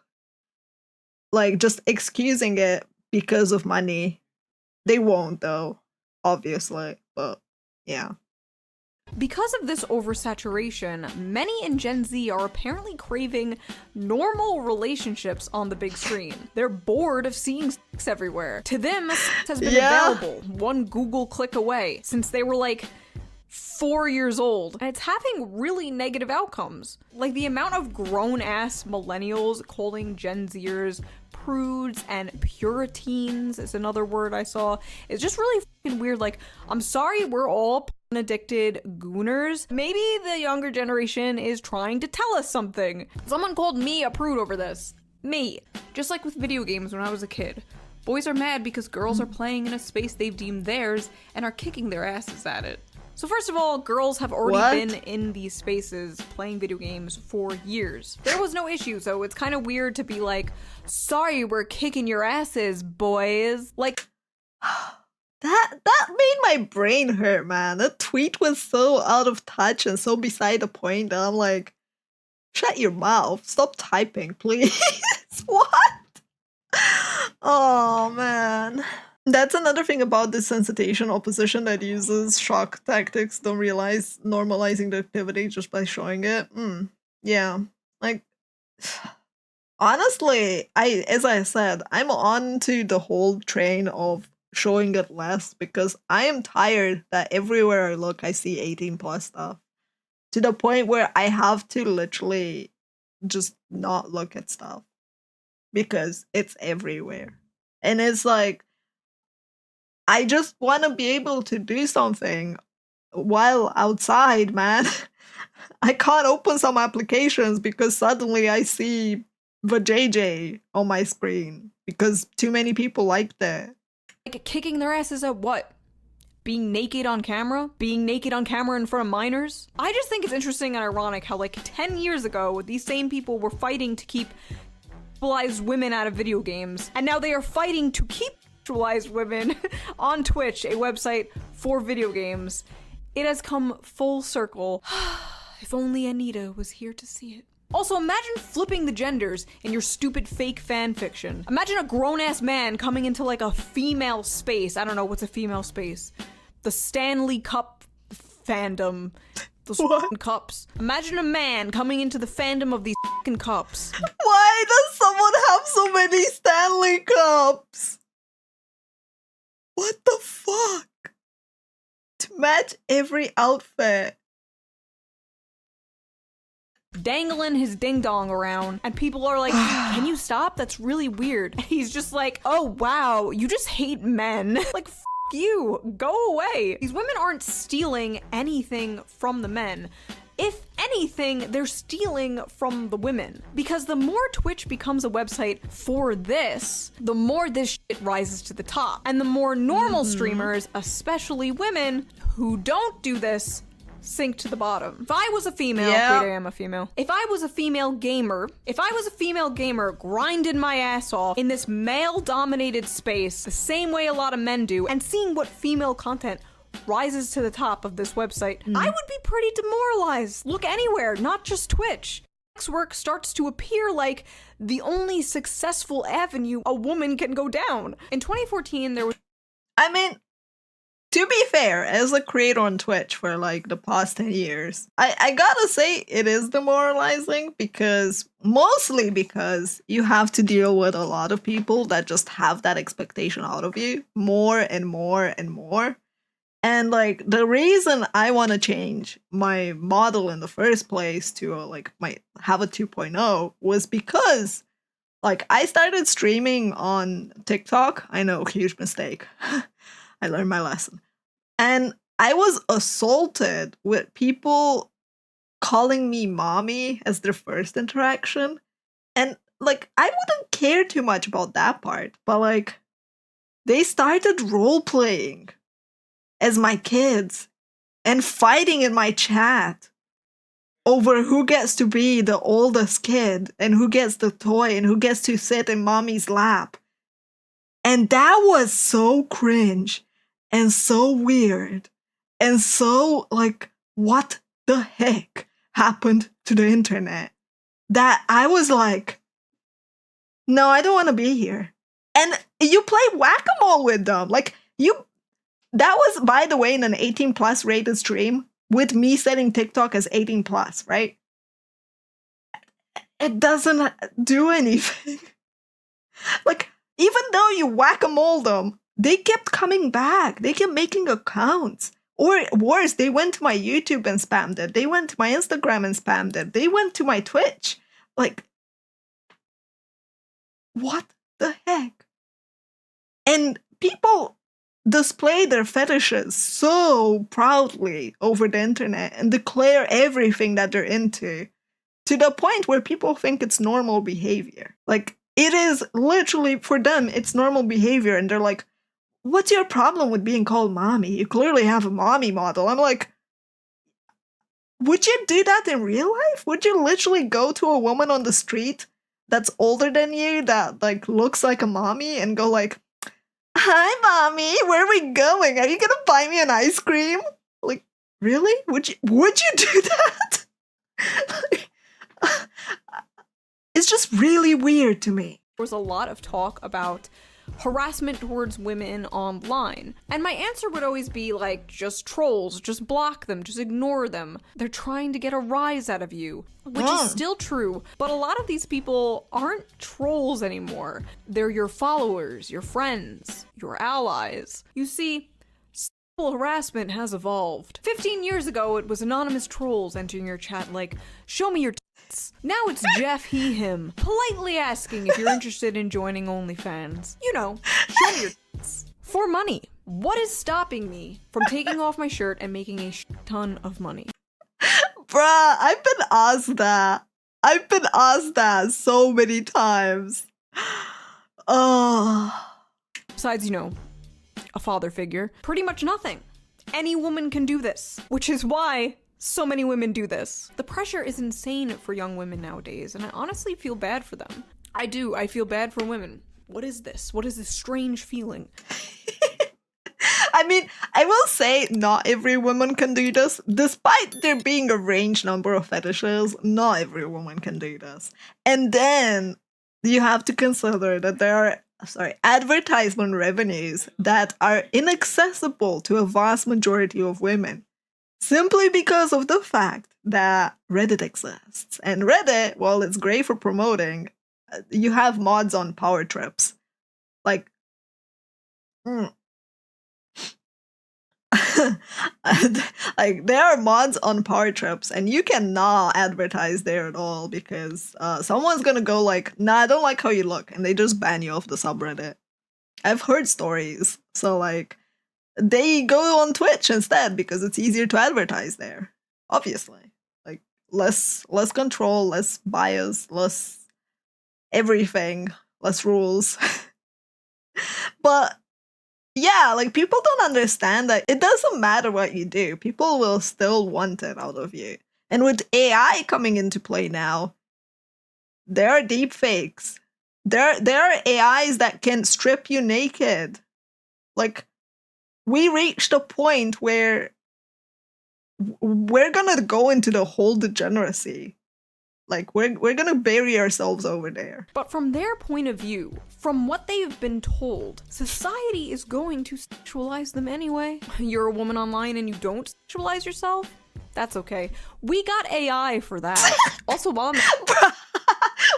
like just excusing it because of money. They won't though, obviously, but yeah. Because of this oversaturation, many in Gen Z are apparently craving normal relationships on the big screen. They're bored of seeing sex everywhere. To them, sex has been available one Google click away since they were like 4 years old, and it's having really negative outcomes. Like the amount of grown-ass millennials calling Gen Zers prudes and puritans is another word I saw. It's just really fucking weird. Like, I'm sorry we're all addicted gooners. Maybe the younger generation is trying to tell us something. Someone called me a prude over this. Me. Just like with video games when I was a kid. Boys are mad because girls are playing in a space they've deemed theirs and are kicking their asses at it. So first of all, girls have already been in these spaces playing video games for years. There was no issue, so it's kind of weird to be like, sorry, we're kicking your asses, boys. Like, that made my brain hurt, man. That tweet was so out of touch and so beside the point that I'm like, shut your mouth. Stop typing, please. What? Oh, man. That's another thing about desensitization opposition that uses shock tactics, don't realize normalizing the activity just by showing it. Yeah. Like, honestly, as I said, I'm on to the whole train of showing it less because I am tired that everywhere I look, I see 18 plus stuff. To the point where I have to literally just not look at stuff because it's everywhere. And it's like, I just want to be able to do something while outside, man. I can't open some applications because suddenly I see the JJ on my screen because too many people liked it. Like kicking their asses at what? Being naked on camera? Being naked on camera in front of minors? I just think it's interesting and ironic how like 10 years ago, these same people were fighting to keep sexualized women out of video games, and now they are fighting to keep sexualized women on Twitch, a website for video games. It has come full circle. If only Anita was here to see it. Also, imagine flipping the genders in your stupid fake fan fiction. Imagine a grown-ass man coming into like a female space. I don't know, what's a female space? The Stanley Cup fandom. Those cups. Imagine a man coming into the fandom of these cups. Why does someone have so many Stanley Cups? What the fuck? To match every outfit. Dangling his ding-dong around, and people are like, can you stop? That's really weird. And he's just like, oh wow, you just hate men. Like, f you, go away. These women aren't stealing anything from the men. If anything, they're stealing from the women. Because the more Twitch becomes a website for this, the more this shit rises to the top. And the more normal streamers, especially women, who don't do this, sink to the bottom. If I was a female, wait, I am a female. If I was a female gamer grinding my ass off in this male-dominated space, the same way a lot of men do, and seeing what female content rises to the top of this website, I would be pretty demoralized. Look anywhere, not just Twitch. Sex work starts to appear like the only successful avenue a woman can go down. In 2014, there was... I mean, to be fair, as a creator on Twitch for like the past 10 years, I gotta say it is demoralizing mostly because you have to deal with a lot of people that just have that expectation out of you more and more and more. And like the reason I want to change my model in the first place to have a 2.0 was because like I started streaming on TikTok. I know, huge mistake. I learned my lesson. And I was assaulted with people calling me mommy as their first interaction. And like, I wouldn't care too much about that part, but like, they started role playing as my kids and fighting in my chat over who gets to be the oldest kid and who gets the toy and who gets to sit in mommy's lap. And that was so cringe and so weird and so like, what the heck happened to the internet? That I was like, no, I don't want to be here. And you play whack-a-mole with them. Like, that was, by the way, in an 18 plus rated stream with me setting TikTok as 18 plus, right? It doesn't do anything. Like, even though you whack-a-mole them, they kept coming back. They kept making accounts. Or worse, they went to my YouTube and spammed it. They went to my Instagram and spammed it. They went to my Twitch. Like, what the heck? And people display their fetishes so proudly over the internet and declare everything that they're into to the point where people think it's normal behavior. Like, it is literally, for them, it's normal behavior. And they're like, what's your problem with being called mommy? You clearly have a mommy model. I'm like, would you do that in real life? Would you literally go to a woman on the street that's older than you, that like looks like a mommy, and go like, hi mommy, where are we going? Are you gonna buy me an ice cream? Like, really? Would you do that? Like, it's just really weird to me. There was a lot of talk about harassment towards women online. And my answer would always be like, just trolls, just block them, just ignore them. They're trying to get a rise out of you, which is still true. But a lot of these people aren't trolls anymore. They're your followers, your friends, your allies. You see, sexual harassment has evolved. 15 years ago, it was anonymous trolls entering your chat like, show me your tits. Now it's Jeff, he, him, politely asking if you're interested in joining OnlyFans. You know, show me your tits. For money. What is stopping me from taking off my shirt and making a ton of money? Bruh, I've been asked that. I've been asked that so many times. Besides, you know, a father figure. Pretty much nothing. Any woman can do this. Which is why so many women do this. The pressure is insane for young women nowadays, and I honestly feel bad for them. I do. I feel bad for women. What is this? What is this strange feeling? I mean, I will say not every woman can do this. Despite there being a range number of fetishes, not every woman can do this. And then you have to consider that there are, advertisement revenues that are inaccessible to a vast majority of women. Simply because of the fact that Reddit exists. And Reddit, while it's great for promoting, you have mods on power trips. Like, like, there are mods on power trips, and you cannot advertise there at all because someone's gonna go like, nah, I don't like how you look, and they just ban you off the subreddit. I've heard stories. So, like, they go on Twitch instead because it's easier to advertise there. Obviously. Like, less control, less bias, less everything, less rules. But yeah, like, people don't understand that it doesn't matter what you do. People will still want it out of you. And with AI coming into play now, there are deep fakes. There are AIs that can strip you naked. Like, we reached a point where we're gonna go into the whole degeneracy. Like, we're gonna bury ourselves over there. But from their point of view, from what they've been told, society is going to sexualize them anyway. You're a woman online and you don't sexualize yourself? That's okay. We got AI for that. Also, while I'm...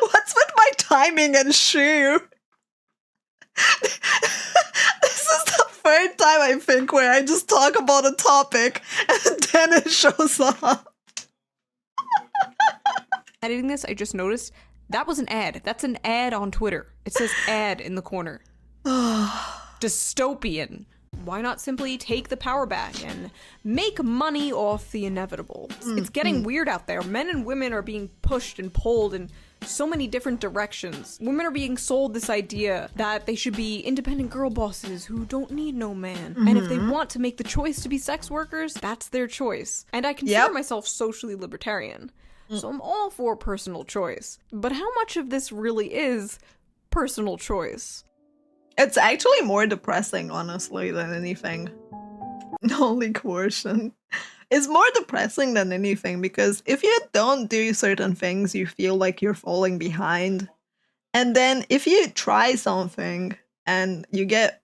What's with my timing and shoe? This is the third time, I think, where I just talk about a topic and then it shows up. Editing this, I just noticed that was an ad. That's an ad on Twitter. It says ad in the corner. Dystopian. Why not simply take the power back and make money off the inevitable? It's getting weird out there. Men and women are being pushed and pulled in so many different directions. Women are being sold this idea that they should be independent girl bosses who don't need no man. And if they want to make the choice to be sex workers, that's their choice. And I consider myself socially libertarian. So I'm all for personal choice. But how much of this really is personal choice? It's actually more depressing, honestly, than anything. Only coercion. It's more depressing than anything because if you don't do certain things, you feel like you're falling behind. And then if you try something and you get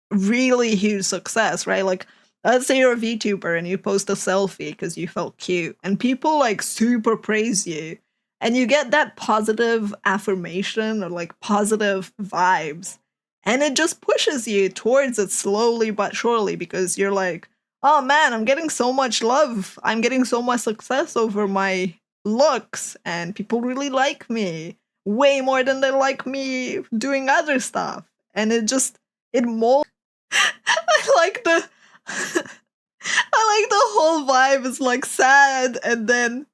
really huge success, right? Like, let's say you're a VTuber and you post a selfie because you felt cute and people like super praise you and you get that positive affirmation or like positive vibes. And it just pushes you towards it slowly but surely because you're like, oh man, I'm getting so much love. I'm getting so much success over my looks and people really like me way more than they like me doing other stuff. And it molds. I like the whole vibe is like sad and then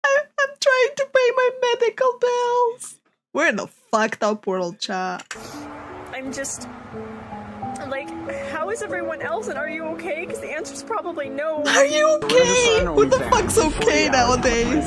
I'm trying to pay my medical bills. We're in a fucked up world, chat. I'm just like, how is everyone else and are you okay? Because the answer's probably no. Are you okay? Who the fuck's okay nowadays?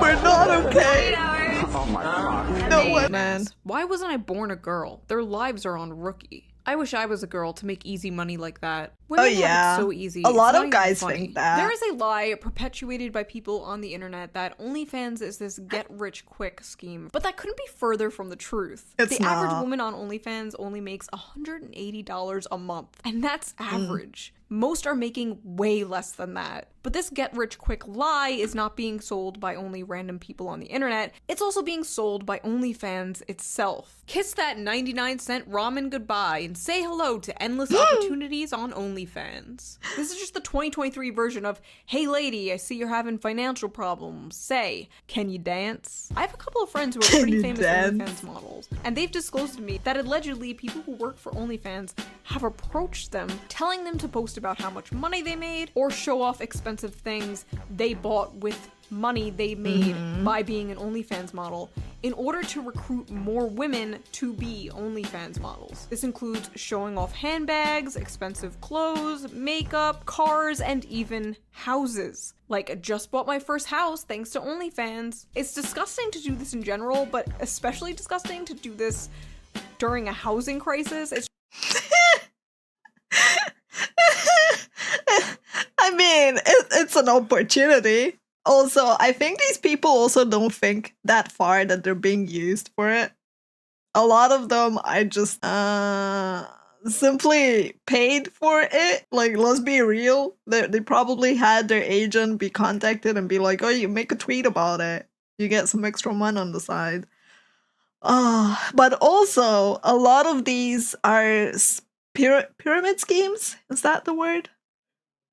We're not okay. Oh my god. No one, man. Why wasn't I born a girl? Their lives are on Rookie. I wish I was a girl to make easy money like that. Women have it so easy. A lot It's of not guys even funny. think that. There is a lie perpetuated by people on the internet that OnlyFans is this get-rich-quick scheme, but that couldn't be further from the truth. It's the average not. woman on OnlyFans only makes $180 a month, and that's average. Most are making way less than that. But this get-rich-quick lie is not being sold by only random people on the internet, it's also being sold by OnlyFans itself. Kiss that 99-cent ramen goodbye and say hello to endless opportunities on OnlyFans. This is just the 2023 version of, hey lady, I see you're having financial problems. Say, can you dance? I have a couple of friends who are pretty famous OnlyFans models, and they've disclosed to me that allegedly people who work for OnlyFans have approached them, telling them to post about how much money they made or show off expensive things they bought with money they made by being an OnlyFans model in order to recruit more women to be OnlyFans models. This includes showing off handbags, expensive clothes, makeup, cars, and even houses. Like, I just bought my first house thanks to OnlyFans. It's disgusting to do this in general, but especially disgusting to do this during a housing crisis. It's I mean, it's an opportunity. Also, I think these people also don't think that far that they're being used for it. A lot of them are just simply paid for it. Like, let's be real. They probably had their agent be contacted and be like, oh, you make a tweet about it. You get some extra money on the side. But also, a lot of these are pyramid schemes. Is that the word?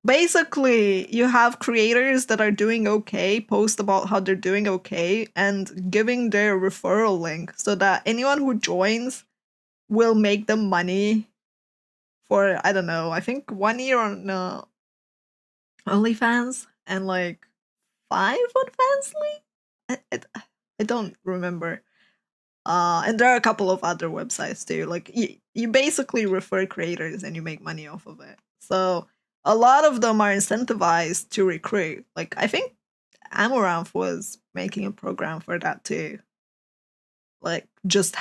Basically, you have creators that are doing okay, post about how they're doing okay, and giving their referral link so that anyone who joins will make them money for, I don't know, I think 1 year on OnlyFans and like 5 on Fansly? I don't remember. And there are a couple of other websites too. Like, you basically refer creators and you make money off of it. So a lot of them are incentivized to recruit. Like, I think Amaranth was making a program for that too. Like, just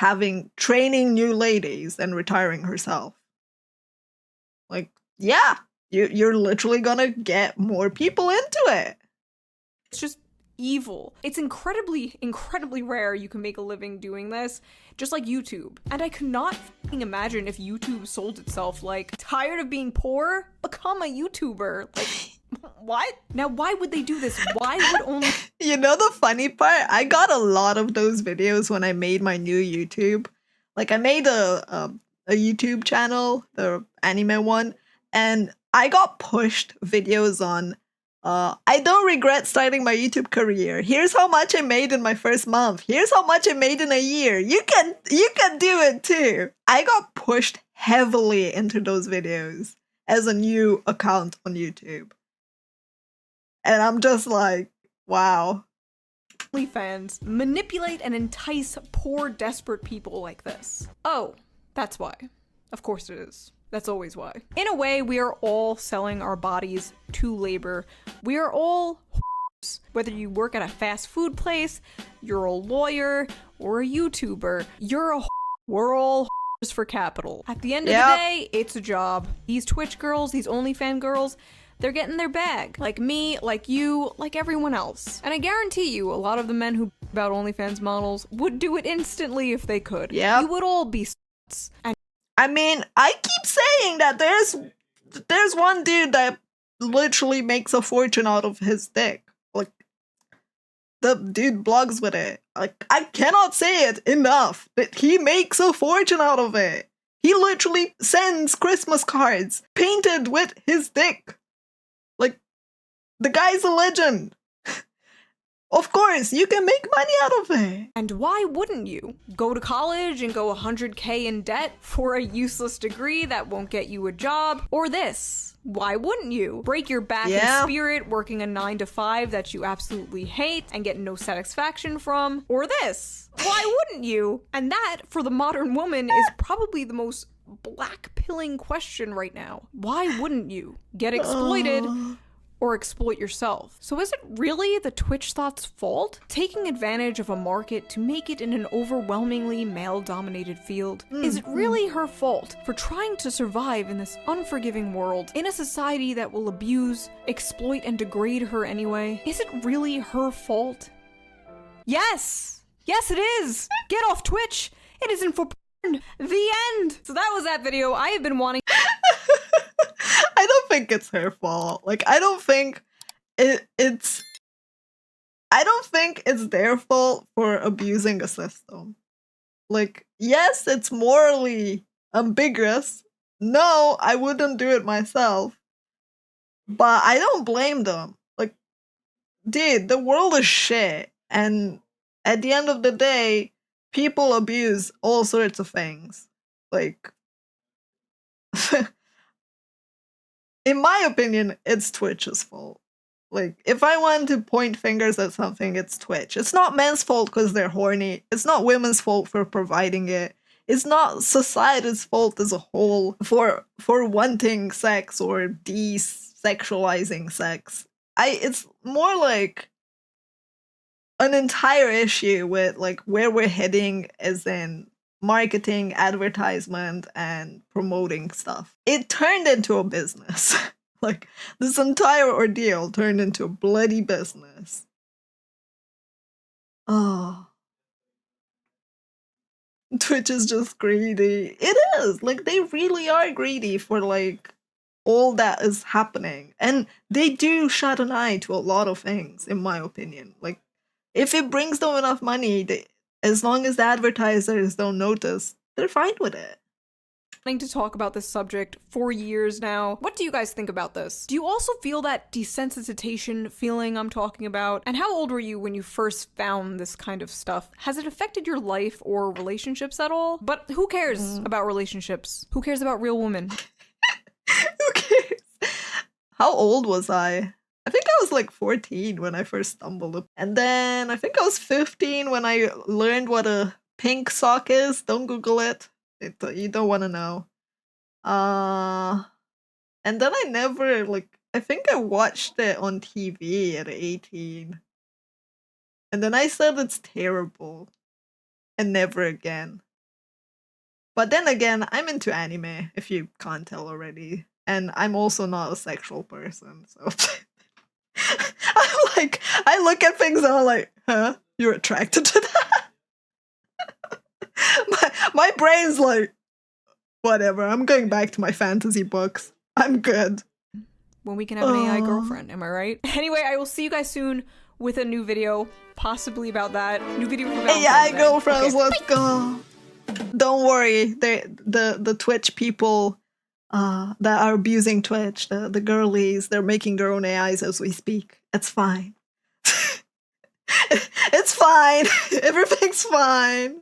training new ladies and retiring herself. Like, yeah, you're literally gonna get more people into it. It's just evil. It's incredibly, incredibly rare you can make a living doing this, just like YouTube. And I could not imagine if YouTube sold itself like, tired of being poor? Become a YouTuber. Like, what? Now, why would they do this? Why would only... You know the funny part? I got a lot of those videos when I made my new YouTube. Like, I made a YouTube channel, the anime one, and I got pushed videos on I don't regret starting my YouTube career. Here's how much I made in my first month. Here's how much I made in a year. You can do it too. I got pushed heavily into those videos as a new account on YouTube. And I'm just like, wow. Fans manipulate and entice poor, desperate people like this. Oh, that's why. Of course it is. That's always why. In a way, we are all selling our bodies to labor. We are all whores. Whether you work at a fast food place, you're a lawyer, or a YouTuber, you're a whore. We're all whores for capital. At the end of the day, it's a job. These Twitch girls, these OnlyFans girls, they're getting their bag. Like me, like you, like everyone else. And I guarantee you, a lot of the men who about OnlyFans models would do it instantly if they could. Yeah. You would all be s***s. And I mean, I keep saying that there's one dude that literally makes a fortune out of his dick. Like, the dude blogs with it. Like, I cannot say it enough that he makes a fortune out of it. He literally sends Christmas cards painted with his dick. Like, the guy's a legend. Of course, you can make money out of it. And why wouldn't you? Go to college and go 100K in debt for a useless degree that won't get you a job? Or this? Why wouldn't you? Break your back and spirit working a 9-to-5 that you absolutely hate and get no satisfaction from? Or this? Why wouldn't you? And that, for the modern woman, is probably the most black-pilling question right now. Why wouldn't you? Get exploited or exploit yourself. So is it really the Twitch Th0t's fault? Taking advantage of a market to make it in an overwhelmingly male-dominated field? Is it really her fault for trying to survive in this unforgiving world, in a society that will abuse, exploit, and degrade her anyway? Is it really her fault? Yes! Yes, it is! Get off Twitch! It isn't for porn! The end! So that was that video. I have been wanting I don't think it's her fault. Like, I don't think it's their fault for abusing a system. Like, yes, it's morally ambiguous. No, I wouldn't do it myself. But I don't blame them. Like, dude, the world is shit. And at the end of the day, people abuse all sorts of things. Like, in my opinion, it's Twitch's fault. Like, if I want to point fingers at something, it's Twitch. It's not men's fault because they're horny. It's not women's fault for providing it. It's not society's fault as a whole for wanting sex or desexualizing sex. It's more like an entire issue with, like, where we're heading as in marketing, advertisement, and promoting stuff. It turned into a business. Like, this entire ordeal turned into a bloody business. Oh. Twitch is just greedy. It is! Like, they really are greedy for, like, all that is happening. And they do shut an eye to a lot of things, in my opinion. Like, if it brings them enough money, as long as the advertisers don't notice, they're fine with it. To talk about this subject for years now. What do you guys think about this? Do you also feel that desensitization feeling I'm talking about? And how old were you when you first found this kind of stuff? Has it affected your life or relationships at all? But who cares about relationships? Who cares about real women? Who cares? How old was I? I think I was like 14 when I first stumbled up. And then I think I was 15 when I learned what a pink sock is. Don't Google it. You don't want to know. And then I never, like, I think I watched it on TV at 18. And then I said it's terrible. And never again. But then again, I'm into anime, if you can't tell already. And I'm also not a sexual person, so... I'm like, I look at things and I'm like, huh? You're attracted to that? my brain's like, whatever, I'm going back to my fantasy books. I'm good. When we can have an AI girlfriend, am I right? Anyway, I will see you guys soon with a new video, possibly about that. New video for Valentine's AI Day. girlfriends, Okay. let's go. Don't worry, the Twitch people that are abusing Twitch. The girlies, they're making their own AIs as we speak. It's fine. It's fine. Everything's fine.